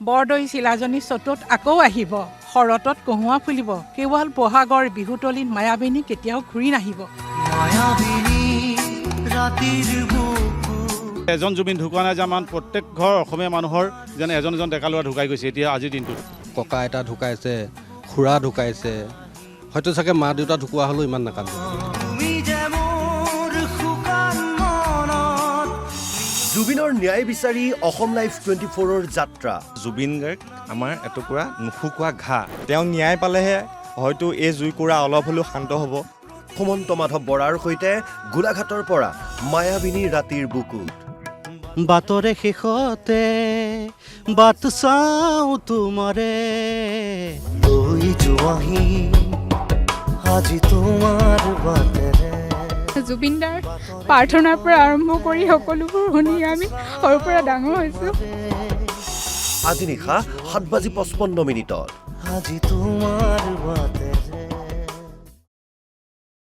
বৰদৈ চিলাজনী চ'তত আকৌ আহিব, শৰতত কহুৱা ফুলিব, কেৱল বহাগৰ বিহুতলীত মায়াবিনী কেতিয়াও ঘূৰি নাহিব। এজন জুবিন ঢুকুৱা নাই যে আমাৰ প্ৰত্যেক ঘৰ অসমীয়া মানুহৰ যেন এজন এজন ডেকা ল'ৰা ঢুকাই গৈছে এতিয়া আজিৰ দিনটোত। ককা আইতা ঢুকাইছে, খুৰা ঢুকাইছে, হয়তো চাগে মা দেউতা ঢুকুৱা হ'লেও ইমান নাকান্দে। জুবিনৰ ন্যায় বিচাৰি অসম লাইভ 24ৰ যাত্ৰা। জুবিন গাৰ্গ আমাৰ এটুকুৰা নুশুকোৱা ঘাঁ। তেওঁ ন্যায় পালেহে হয়তো এই জুইকুৰা অলপ হ'লেও শান্ত হ'ব। সুমন্ত মাধৱ বৰাৰ সৈতে গোলাঘাটৰ পৰা মায়াবিনী ৰাতিৰ বুকুত। বাটৰে শেষতে বাট চাওঁ তোমাৰে, লৈ যোৱাহি আজি তোমাৰ বাটেৰে। জুবিনদাৰ প্ৰাৰ্থনাৰ পৰা আৰম্ভ কৰি সকলোবোৰ শুনি আমি সৰুৰ পৰা ডাঙৰ হৈছোঁ। আজি নিশা 7:55 আজি তোমাৰ বাটেৰে।